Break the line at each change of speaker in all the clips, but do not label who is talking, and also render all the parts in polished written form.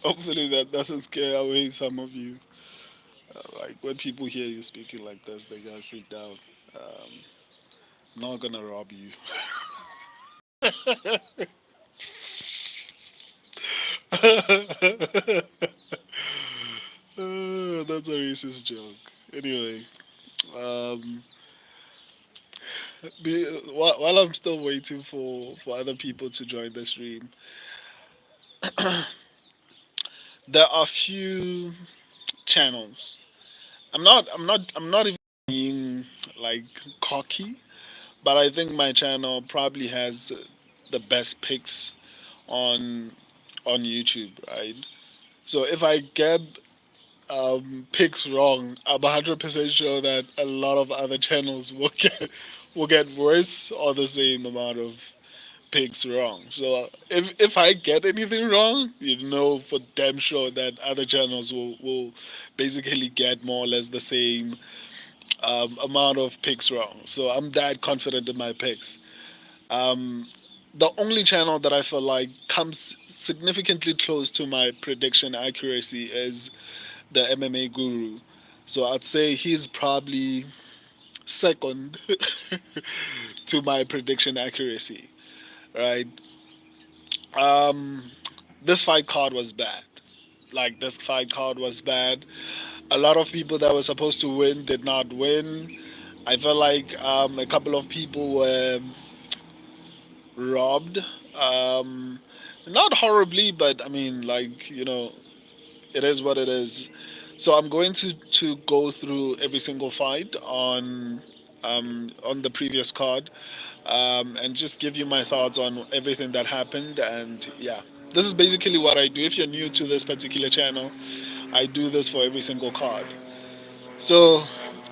Hopefully that doesn't scare away some of you. Like when people hear you speaking like this, they get freaked out. I'm not gonna rob you. That's a racist joke. Anyway, um, while I'm still waiting for other people to join the stream, there are few channels. I'm not even being like cocky, but I think my channel probably has the best picks on on YouTube, right? So if I get picks wrong, I'm 100% sure that a lot of other channels will get worse or the same amount of picks wrong. So if I get anything wrong, you know for damn sure that other channels will basically get more or less the same amount of picks wrong. So I'm that confident in my picks. Um, the only channel that I feel like comes significantly close to my prediction accuracy is the MMA Guru. So I'd say he's probably second to my prediction accuracy, right? Um, this fight card was bad. Like this fight card was bad. A lot of people that were supposed to win did not win. I felt like a couple of people were robbed. Um, Not horribly, but I mean, like it is what it is. So I'm going to go through every single fight on the previous card, and just give you my thoughts on everything that happened. And yeah, this is basically what I do. If you're new to this particular channel, I do this for every single card. So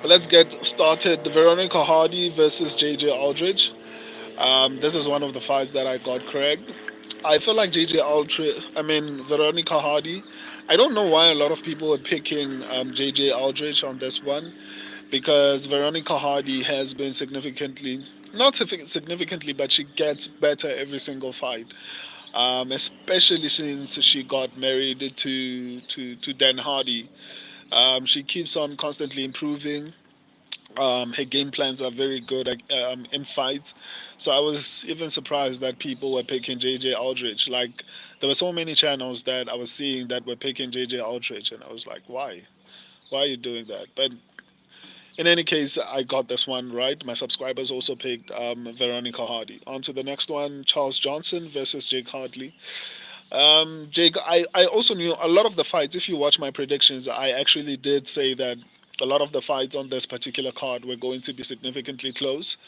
let's get started. Veronica Hardy versus JJ Aldridge. This is one of the fights that I got correct. I feel like Veronica Hardy. I don't know why a lot of people are picking JJ Aldridge on this one, because Veronica Hardy has been not significantly, but she gets better every single fight. Especially since she got married to Dan Hardy. She keeps on constantly improving. Her game plans are very good in fights. So I was even surprised that people were picking JJ Aldridge. Like there were so many channels that I was seeing that were picking JJ Aldridge, and I was like, why? Why are you doing that? But in any case, I got this one right. My subscribers also picked Veronica Hardy. On to the next one: Charles Johnson versus Jake Hartley. Jake, I also knew a lot of the fights. If you watch my predictions, I actually did say that a lot of the fights on this particular card were going to be significantly close,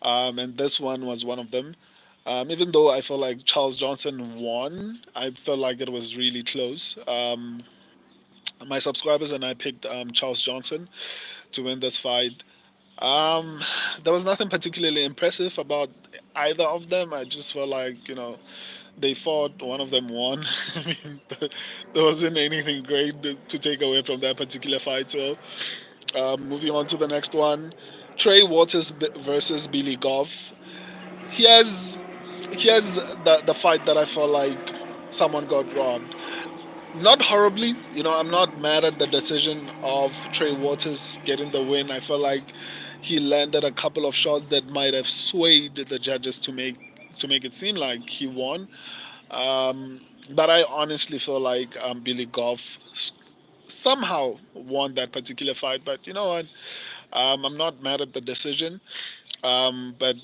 and this one was one of them. Even though I felt like Charles Johnson won, I felt like it was really close. My subscribers and I picked Charles Johnson to win this fight. Um, there was nothing particularly impressive about either of them. I just felt like they fought. One of them won. I mean, there wasn't anything great to take away from that particular fight. So, moving on to the next one, Trey Waters versus Billy Goff. He has he has the fight that I felt like someone got robbed. Not horribly, I'm not mad at the decision of Trey Waters getting the win. I feel like he landed a couple of shots that might have swayed the judges to make it seem like he won. But I honestly feel like Billy Goff somehow won that particular fight. But you know what? I'm not mad at the decision. But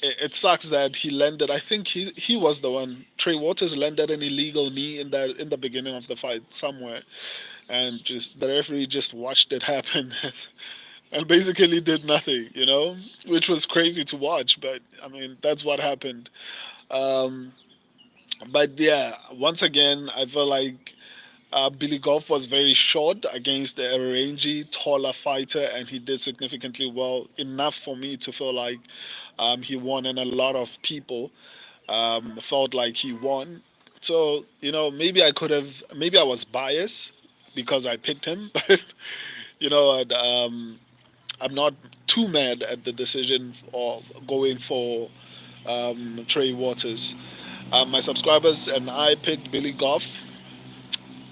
it sucks that he landed. I think he was the one. Trey Waters landed an illegal knee in the beginning of the fight somewhere, and just the referee just watched it happen. And basically did nothing, which was crazy to watch. But I mean, that's what happened. Um, but yeah, once again, I feel like Billy Goff was very short against a rangy, taller fighter, and he did significantly well enough for me to feel like he won, and a lot of people felt like he won. So maybe I was biased because I picked him, but you know what? I'm not too mad at the decision or going for Trey Waters. My subscribers and I picked Billy Goff.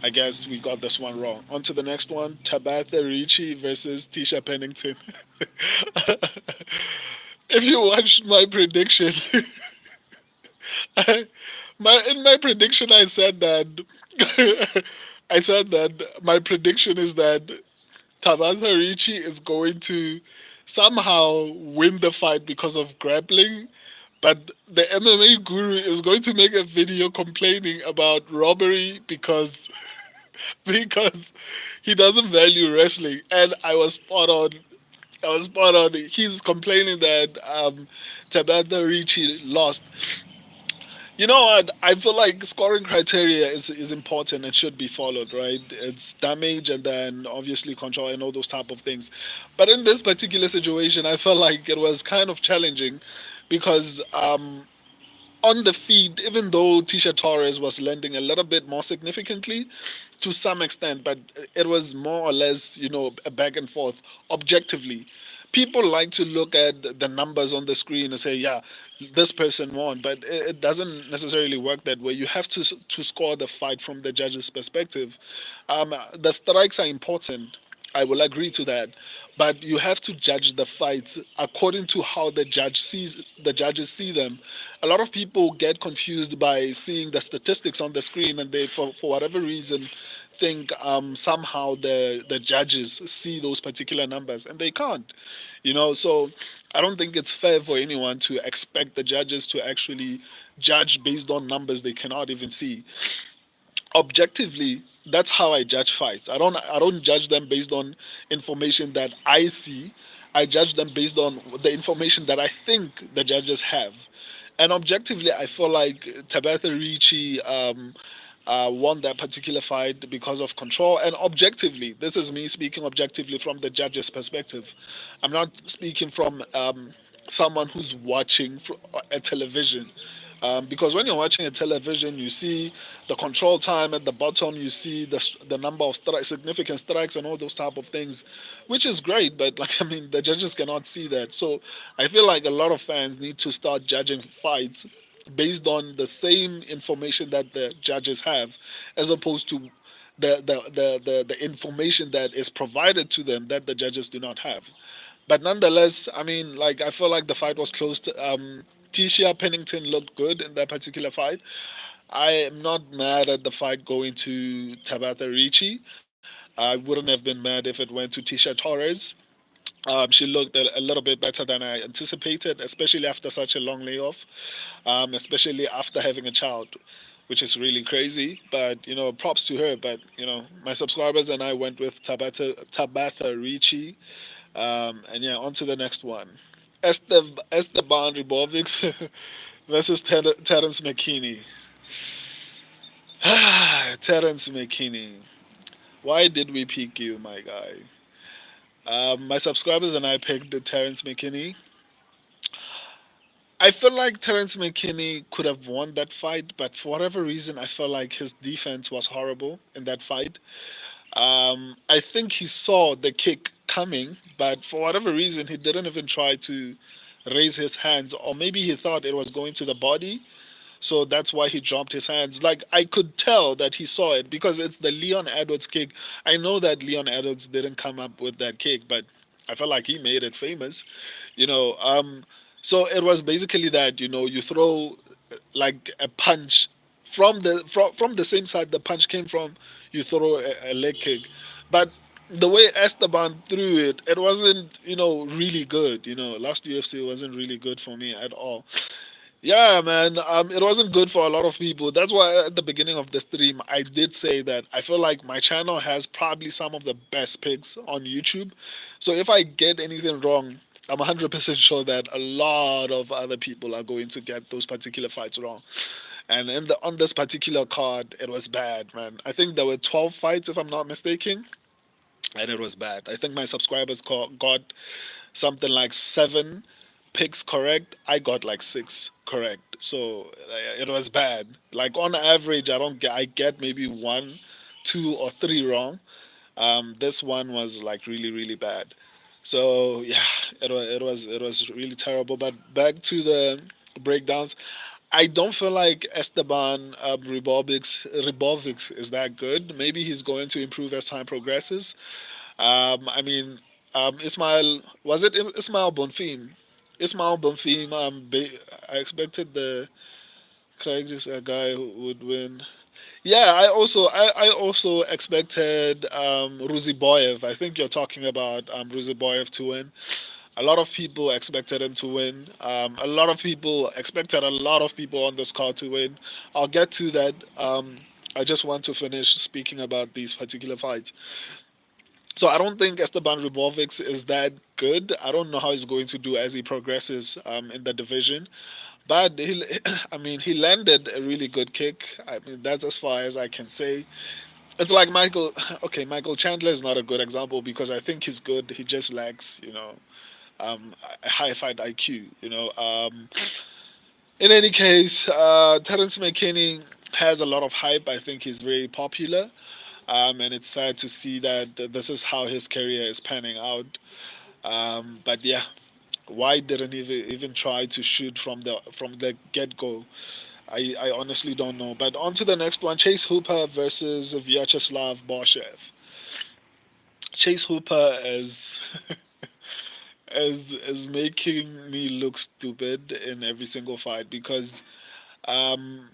I guess we got this one wrong. On to the next one: Tabitha Ricci versus Tisha Pennington. If you watched my prediction, in my prediction I said that I said that my prediction is that Tabitha Ricci is going to somehow win the fight because of grappling, but the MMA guru is going to make a video complaining about robbery because he doesn't value wrestling. And I was spot on. I was spot on. He's complaining that Tabitha Ricci lost. You know what? I feel like scoring criteria is important and should be followed, right? It's damage and then obviously control and all those type of things. But in this particular situation, I felt like it was kind of challenging because on the feed, even though Tisha Torres was landing a little bit more significantly to some extent, but it was more or less, a back and forth objectively. People like to look at the numbers on the screen and say, yeah, this person won, but it doesn't necessarily work that way. You have to score the fight from the judge's perspective. The strikes are important. I will agree to that, but you have to judge the fights according to how the judges see them. A lot of people get confused by seeing the statistics on the screen, and they, for whatever reason, think somehow the judges see those particular numbers, and they can't. So I don't think it's fair for anyone to expect the judges to actually judge based on numbers they cannot even see. Objectively, that's how I judge fights. I don't judge them based on information that I see. I judge them based on the information that I think the judges have. And objectively, I feel like Tabitha Ricci won that particular fight because of control. And objectively, this is me speaking objectively from the judge's perspective. I'm not speaking from someone who's watching a television. Because when you're watching a television, you see the control time at the bottom, you see the number of significant strikes and all those type of things, which is great. But like I mean, the judges cannot see that. So I feel like a lot of fans need to start judging fights based on the same information that the judges have, as opposed to the information that is provided to them that the judges do not have. But nonetheless, I mean, like I feel like the fight was close. Tisha Pennington looked good in that particular fight. I am not mad at the fight going to Tabitha Ricci. I wouldn't have been mad if it went to Tisha Torres. She looked a little bit better than I anticipated, especially after such a long layoff, especially after having a child, which is really crazy. But props to her. But my subscribers and I went with Tabitha Ricci. And yeah, on to the next one. Esteban Ribovics versus Terence McKinney. Terence McKinney. Why did we pick you, my guy? My subscribers and I picked Terence McKinney. I feel like Terence McKinney could have won that fight, but for whatever reason, I felt like his defense was horrible in that fight. I think he saw the kick coming, but for whatever reason, he didn't even try to raise his hands, or maybe he thought it was going to the body, so that's why he dropped his hands. Like I could tell that he saw it because it's the Leon Edwards kick. I know that Leon Edwards didn't come up with that kick, but I felt like he made it famous. You know, so it was basically that you throw like a punch from the same side the punch came from. You throw a leg kick, but the way Esteban threw it, it wasn't really good. Last UFC wasn't really good for me at all. Yeah, man. It wasn't good for a lot of people. That's why at the beginning of the stream, I did say that I feel like my channel has probably some of the best picks on YouTube. So if I get anything wrong, I'm 100% sure that a lot of other people are going to get those particular fights wrong. And on this particular card, it was bad, man. I think there were 12 fights, if I'm not mistaken, and it was bad. I think my subscribers got something like 7 picks correct. I got like 6 correct. So it was bad. Like on average, I get maybe 1, 2, or 3 wrong. This one was like really really bad. So yeah, it was really terrible. But back to the breakdowns. I don't feel like Esteban Ribovics is that good. Maybe he's going to improve as time progresses. I mean, Ismail was it Ismail Bonfim? Ismail Bonfim. I expected the Craig is a guy who would win. Yeah, I also expected Ruziboyev. I think you're talking about Ruziboyev to win. A lot of people expected him to win. A lot of people expected a lot of people on this card to win. I'll get to that. I just want to finish speaking about these particular fights. So I don't think Esteban Ribovics is that good. I don't know how he's going to do as he progresses in the division. But I mean, he landed a really good kick. I mean, that's as far as I can say. It's like Michael. Okay, Michael Chandler is not a good example because I think he's good. He just lacks, a high fight IQ. In any case, Terence McKinney has a lot of hype. I think he's very popular, and it's sad to see that this is how his career is panning out. But yeah, why didn't he even try to shoot from the get go? I honestly don't know. But on to the next one: Chase Hooper versus Vyacheslav Borshev. Chase Hooper is making me look stupid in every single fight because um,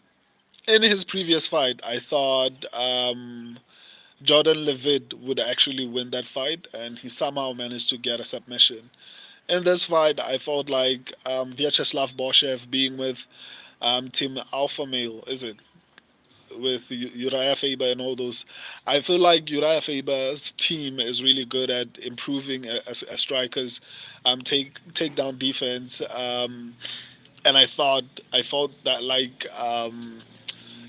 in his previous fight, I thought Jordan Levitt would actually win that fight, and he somehow managed to get a submission. In this fight, I felt like Vyacheslav Borshev being with Team Alpha Male, is it? With Uriah Faber and all those. I feel like Uriah Faber's team is really good at improving as strikers, take down defense. And I felt that like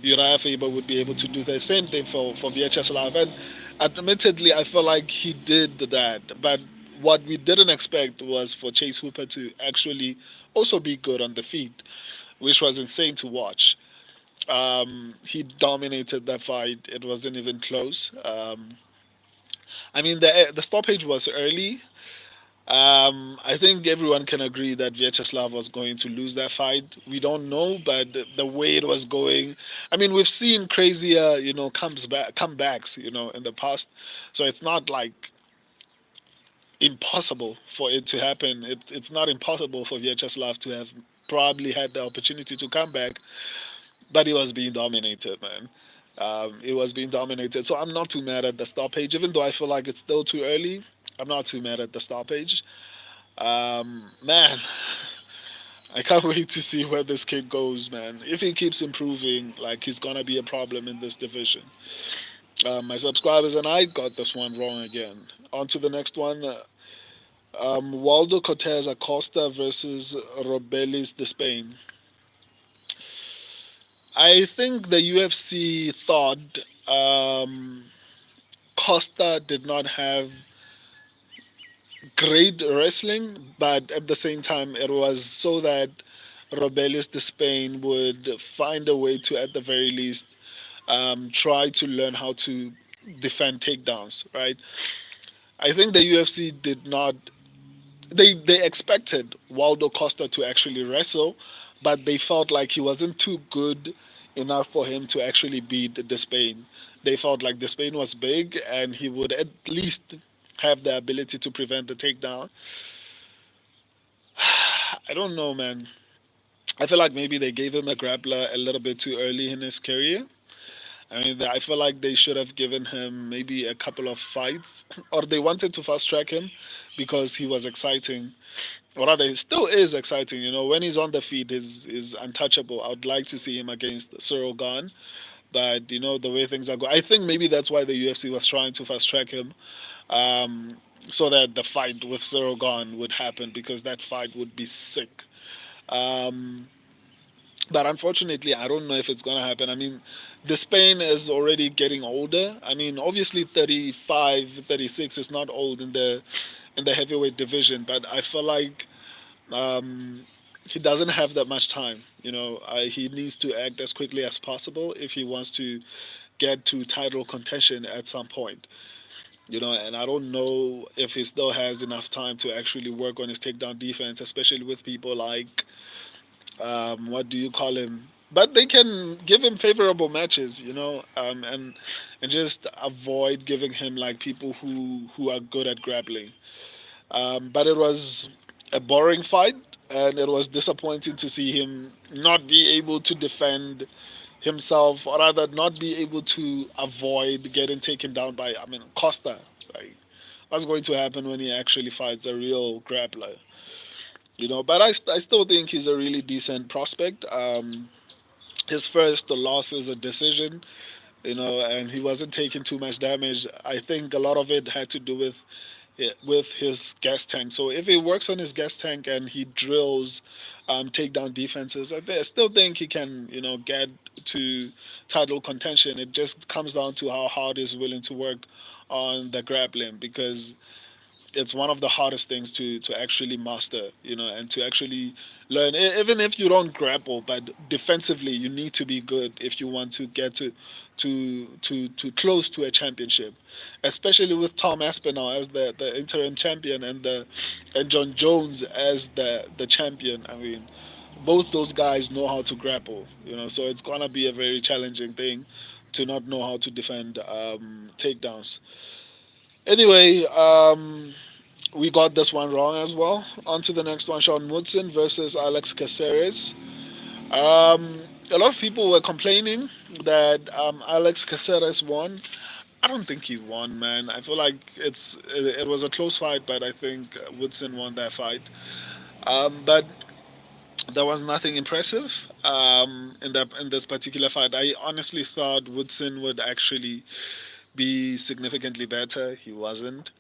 Uriah Faber would be able to do the same thing for Vyacheslav. And admittedly, I feel like he did that. But what we didn't expect was for Chase Hooper to actually also be good on the feet, which was insane to watch. He dominated that fight. It wasn't even close. I mean, the stoppage was early. I think everyone can agree that Vyacheslav was going to lose that fight. We don't know, but the way it was going, I mean, we've seen crazier, comebacks, in the past. So it's not like impossible for it to happen. It's not impossible for Vyacheslav to have probably had the opportunity to come back, but he was being dominated, man. It was being dominated. So I'm not too mad at the stoppage, even though I feel like it's still too early. I'm not too mad at the stoppage. Man, I can't wait to see where this kid goes, man. If he keeps improving, like he's gonna be a problem in this division. My subscribers and I got this one wrong again. On to the next one. Waldo Cortez Acosta versus Robelis de Spain. I think the UFC thought Costa did not have great wrestling, but at the same time, it was so that Robelis de Spain would find a way to, at the very least, try to learn how to defend takedowns, right? I think the UFC did not. They expected Waldo Costa to actually wrestle, but they felt like he wasn't too good enough for him to actually beat Despain. They felt like Despain was big and he would at least have the ability to prevent the takedown. I don't know, man. I feel like maybe they gave him a grappler a little bit too early in his career. I mean, I feel like they should have given him maybe a couple of fights, or they wanted to fast track him because he was exciting. Or rather, he still is exciting. When he's on the feet, is untouchable. I would like to see him against Cyril Gahn, but the way things are going, I think maybe that's why the UFC was trying to fast track him, um, so that the fight with Cyril Gahn would happen because that fight would be sick. Um, but unfortunately, I don't know if it's gonna happen. I mean, the Spain is already getting older. I mean, obviously 35, 36 is not old in the heavyweight division, but I feel like he doesn't have that much time. He needs to act as quickly as possible if he wants to get to title contention at some point. And I don't know if he still has enough time to actually work on his takedown defense, especially with people like what do you call him? But they can give him favorable matches, and just avoid giving him like people who are good at grappling. But it was a boring fight, and it was disappointing to see him not be able to defend himself, or rather, not be able to avoid getting taken down by, I mean, Costa. Like, what's going to happen when he actually fights a real grappler? But I still think he's a really decent prospect. His first loss is a decision, and he wasn't taking too much damage. I think a lot of it had to do with his gas tank. So if he works on his gas tank and he drills takedown defenses, I still think he can, get to title contention. It just comes down to how hard he's willing to work on the grappling, because it's one of the hardest things to actually master, and to actually learn. Even if you don't grapple, but defensively, you need to be good if you want to get to close to a championship, especially with Tom Aspinall as the interim champion, and John Jones as the champion. I mean, both those guys know how to grapple, so it's gonna be a very challenging thing to not know how to defend takedowns. Anyway, we got this one wrong as well. On to the next one: Sean Woodson versus Alex Caceres. A lot of people were complaining that Alex Caceres won. I don't think he won, man. I feel like it was a close fight, but I think Woodson won that fight. But there was nothing impressive in this particular fight. I honestly thought Woodson would actually be significantly better. He wasn't.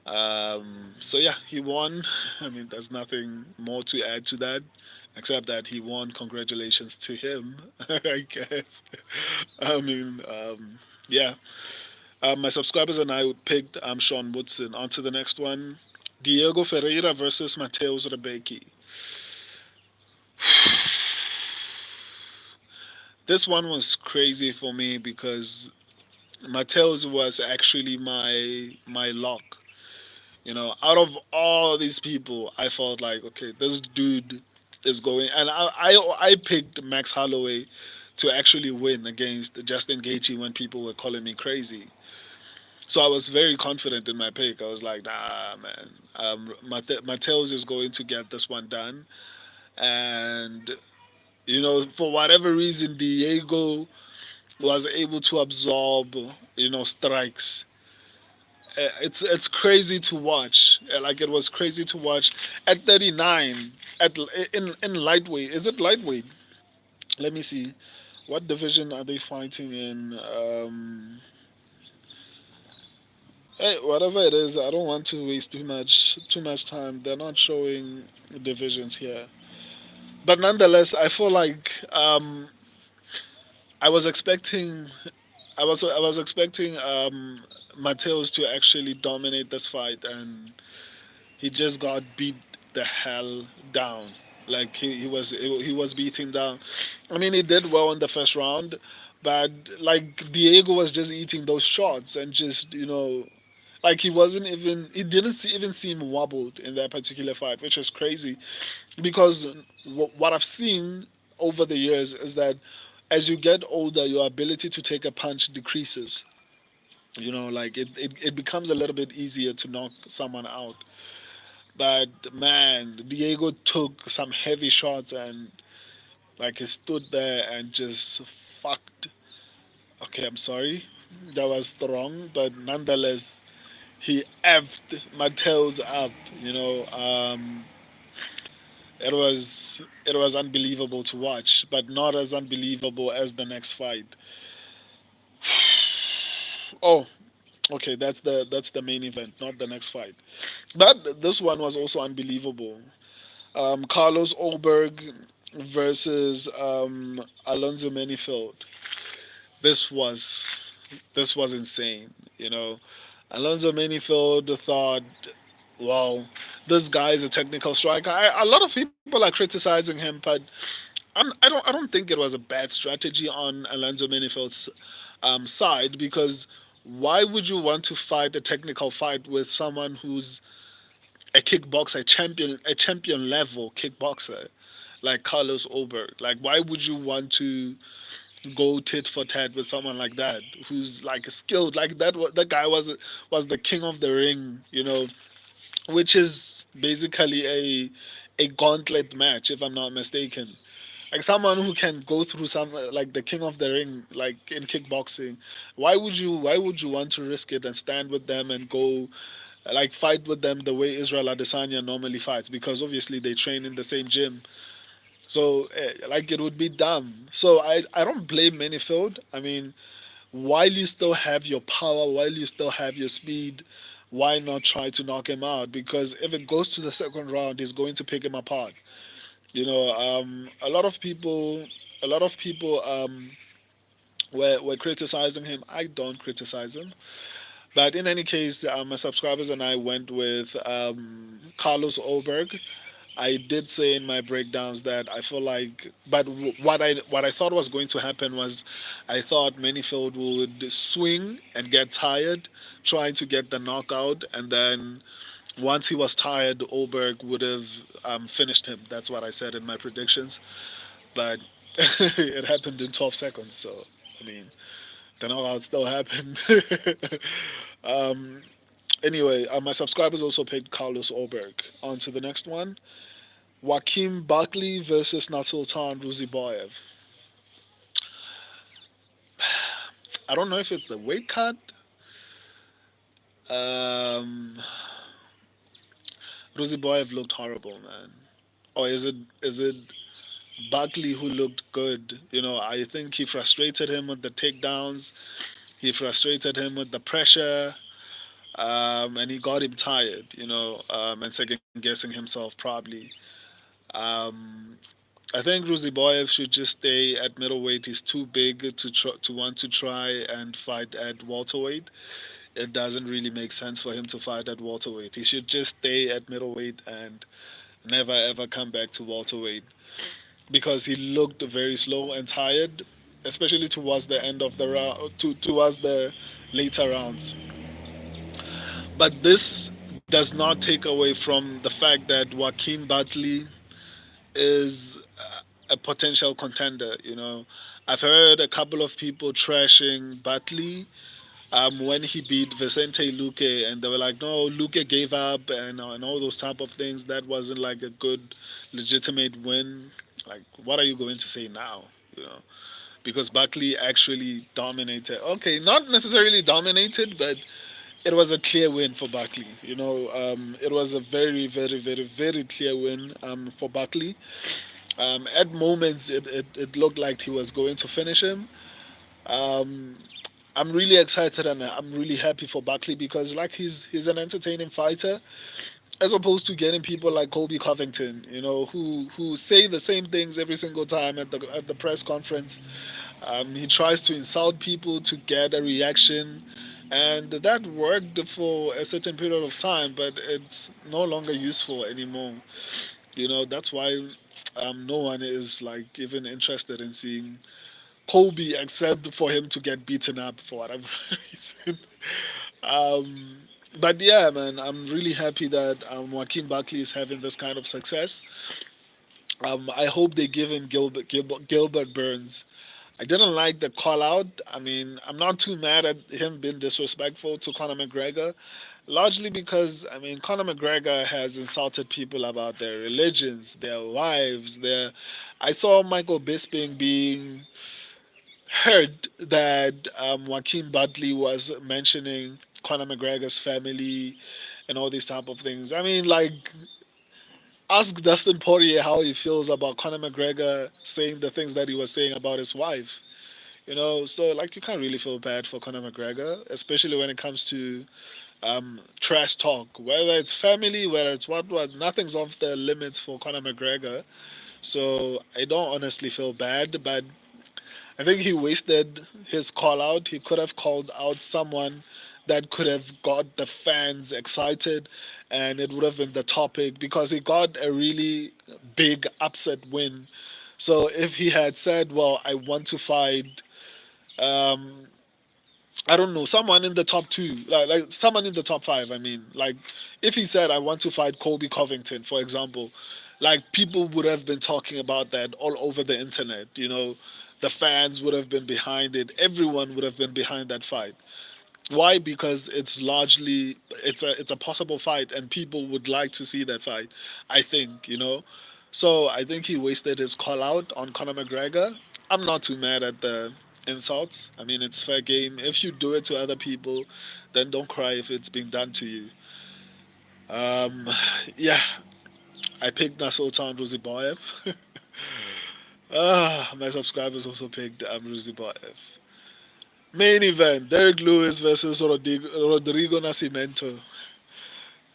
So yeah, he won. I mean, there's nothing more to add to that, except that he won. Congratulations to him, I guess. I mean, yeah. My subscribers and I picked Sean Woodson. On to the next one: Diego Ferreira versus Mateus Rebecki. This one was crazy for me because Mateus was actually my lock. Out of all these people, I felt like, okay, this dude is going, and I picked Max Holloway to actually win against Justin Gaethje when people were calling me crazy. So I was very confident in my pick. I was like, nah, man, Mateus is going to get this one done, and for whatever reason, Diego was able to absorb, strikes. It's crazy to watch. Like, it was crazy to watch at 39, in lightweight. Is it lightweight? Let me see. What division are they fighting in? Hey, whatever it is, I don't want to waste too much time. They're not showing divisions here, but nonetheless, I feel like I was expecting I was expecting Mateus to actually dominate this fight, and he just got beat the hell down. Like, he was beaten down. I mean, he did well in the first round, but like, Diego was just eating those shots, and just, like, he didn't even seem wobbled in that particular fight, which is crazy, because what I've seen over the years is that as you get older, your ability to take a punch decreases. Like, it becomes a little bit easier to knock someone out. But man, Diego took some heavy shots, and like, he stood there and just fucked. Okay, I'm sorry, that was wrong, but nonetheless, he effed Mateus up. It was unbelievable to watch, but not as unbelievable as the next fight. Oh, okay, that's the main event, not the next fight. But this one was also unbelievable. Carlos Olberg versus Alonso Manifield. This was this was insane. Alonso Manifield thought, "Wow, this guy is a technical striker." A lot of people are criticizing him, but I don't think it was a bad strategy on Alonso Manifield's side, because why would you want to fight a technical fight with someone who's a kickboxer, a champion level kickboxer? like Carlos Oberg. Like, why would you want to go tit for tat with someone like that, who's like skilled like that? That guy was the king of the ring, which is basically a gauntlet match, if I'm not mistaken. Like someone who can go through some like the king of the ring, like in kickboxing. Why would you want to risk it and stand with them and go like fight with them the way Israel Adesanya normally fights? Because obviously they train in the same gym. So like it would be dumb. So I don't blame Minifield. I mean, while you still have your power, while you still have your speed, why not try to knock him out? Because if it goes to the second round, he's going to pick him apart. A lot of people, were criticizing him. I don't criticize him, but in any case, my subscribers and I went with Carlos Oberg. I did say in my breakdowns that I feel like, but what I thought was going to happen was, I thought Manyfield would swing and get tired, trying to get the knockout, and then once he was tired, Oberg would have finished him. That's what I said in my predictions, but it happened in 12 seconds. So I mean, the knockout still happened. um, anyway, my subscribers also picked Carlos Oberg. On to the next one. Joaquin Buckley versus Nursultan Ruziboyev. I don't know if it's the weight cut. Um, Ruziboyev looked horrible, man. Or is it Buckley who looked good? I think he frustrated him with the takedowns. He frustrated him with the pressure, and he got him tired. And second guessing himself probably. Um, I think Ruziboyev should just stay at middleweight. He's too big to want to try and fight at welterweight. It doesn't really make sense for him to fight at welterweight. He should just stay at middleweight and never ever come back to welterweight, because he looked very slow and tired, especially towards the end of the round, towards the later rounds. But this does not take away from the fact that Joaquin Buckley is a potential contender. I've heard a couple of people trashing Butley when he beat Vicente Luque, and they were like, "No, Luque gave up," and all those type of things. That wasn't like a good, legitimate win. Like, what are you going to say now? You know, because Buckley actually dominated. Okay, not necessarily dominated, but it was a clear win for Buckley. It was a very, very, very, very clear win for Buckley. At moments, it looked like he was going to finish him. Um, I'm really excited and I'm really happy for Buckley, because like he's an entertaining fighter, as opposed to getting people like Colby Covington, who say the same things every single time at the press conference. He tries to insult people to get a reaction, and that worked for a certain period of time, but it's no longer useful anymore. That's why no one is like even interested in seeing Kobe, except for him to get beaten up for whatever reason. Um, but yeah, man, I'm really happy that Joaquin Buckley is having this kind of success. I hope they give him Gilbert Burns. I didn't like the call out. I mean, I'm not too mad at him being disrespectful to Conor McGregor, largely because, I mean, Conor McGregor has insulted people about their religions, their wives, their. I saw Michael Bisping being heard that Joaquin Buckley was mentioning Conor McGregor's family and all these type of things. I mean, like, ask Dustin Poirier how he feels about Conor McGregor saying the things that he was saying about his wife. So like you can't really feel bad for Conor McGregor, especially when it comes to trash talk. Whether it's family, whether it's what, nothing's off the limits for Conor McGregor. So I don't honestly feel bad, but I think he wasted his call out. He could have called out someone that could have got the fans excited, and it would have been the topic, because he got a really big upset win. So if he had said, "Well, I want to fight," um, I don't know, someone in the top two, like someone in the top five. I mean, like if he said, "I want to fight Colby Covington," for example, Like people would have been talking about that all over the internet. The fans would have been behind it. Everyone would have been behind that fight. Why? Because it's a possible fight, and people would like to see that fight. I think. So I think he wasted his call out on Conor McGregor. I'm not too mad at the insults. I mean, it's fair game. If you do it to other people, then don't cry if it's being done to you. Um, yeah, I picked Nasultan Ruziboyev. My subscribers also picked Ruziboyev. Main event: Derrick Lewis versus Rodrigo Nascimento.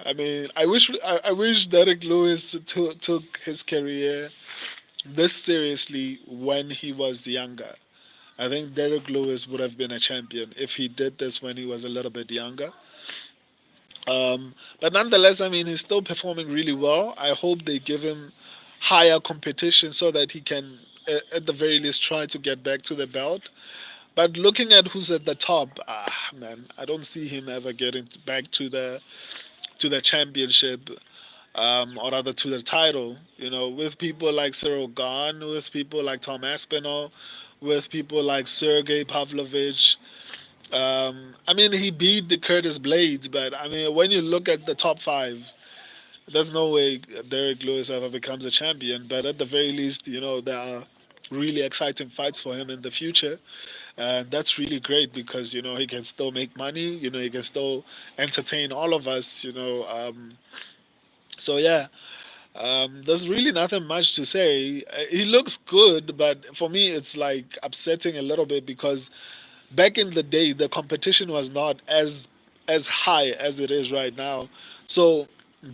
I mean, I wish Derrick Lewis took his career this seriously when he was younger. I think Derrick Lewis would have been a champion if he did this when he was a little bit younger. But nonetheless, I mean, he's still performing really well. I hope they give him higher competition so that he can, at the very least, try to get back to the belt. But looking at who's at the top, man, I don't see him ever getting back to the championship, or rather to the title. With people like Cyril Gahn, with people like Tom Aspinall, with people like Sergey Pavlovich. I mean, he beat the Curtis Blades, but I mean, when you look at the top five, there's no way Derek Lewis ever becomes a champion. But at the very least, there are really exciting fights for him in the future. And that's really great because, he can still make money, he can still entertain all of us. So, yeah, there's really nothing much to say. He looks good, but for me, it's like upsetting a little bit because back in the day the competition was not as high as it is right now. So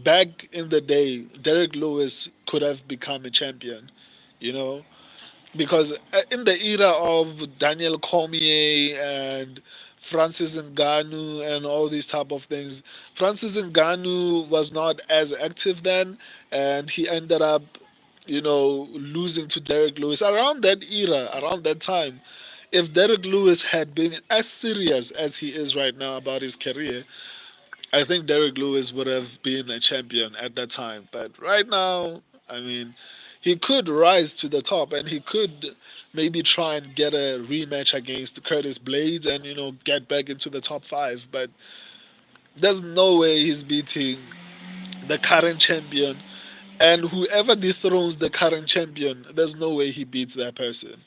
back in the day Derek Lewis could have become a champion, you know because in the era of Daniel Cormier and Francis Ngannou and all these type of things, Francis Ngannou was not as active then, and he ended up, losing to Derek Lewis around that era, around that time. If Derek Lewis had been as serious as he is right now about his career, I think Derek Lewis would have been a champion at that time. But right now, I mean, he could rise to the top and he could maybe try and get a rematch against Curtis Blades and, get back into the top five. But there's no way he's beating the current champion. And whoever dethrones the current champion, there's no way he beats that person.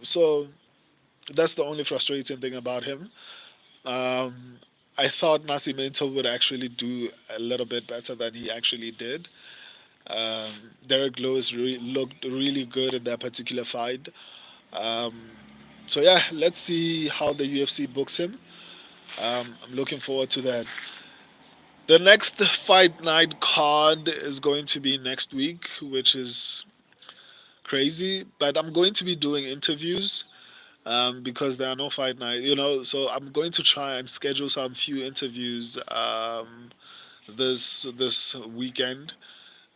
So that's the only frustrating thing about him. Um, I thought Nascimento would actually do a little bit better than he actually did. Um, Derek Lewis looked really good in that particular fight. Um, so yeah, let's see how the UFC books him. I'm looking forward to that. The next fight night card is going to be next week, which is crazy. But I'm going to be doing interviews because there are no fight night. So I'm going to try and schedule some few interviews this weekend,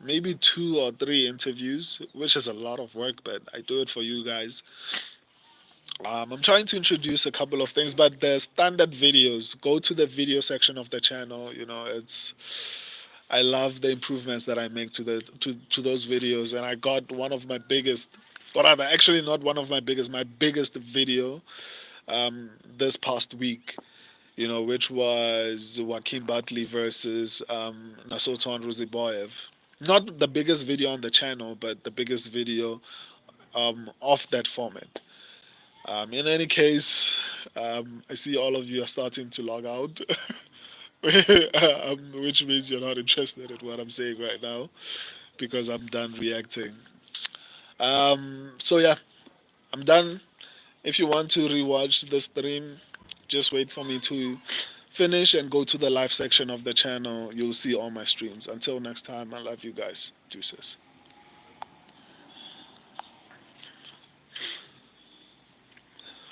maybe 2 or 3 interviews, which is a lot of work, but I do it for you guys. I'm trying to introduce a couple of things, but the standard videos. Go to the video section of the channel. It's I love the improvements that I make to those videos, and I got one of my biggest, or rather, actually not one of my biggest video this past week. Which was Joaquin Butley versus Nasultan Ruziboyev. Not the biggest video on the channel, but the biggest video of that format. In any case, I see all of you are starting to log out, which means you're not interested in what I'm saying right now because I'm done reacting. So yeah, I'm done. If you want to rewatch the stream, just wait for me to finish and go to the live section of the channel. You'll see all my streams. Until next time, I love you guys. Deuces.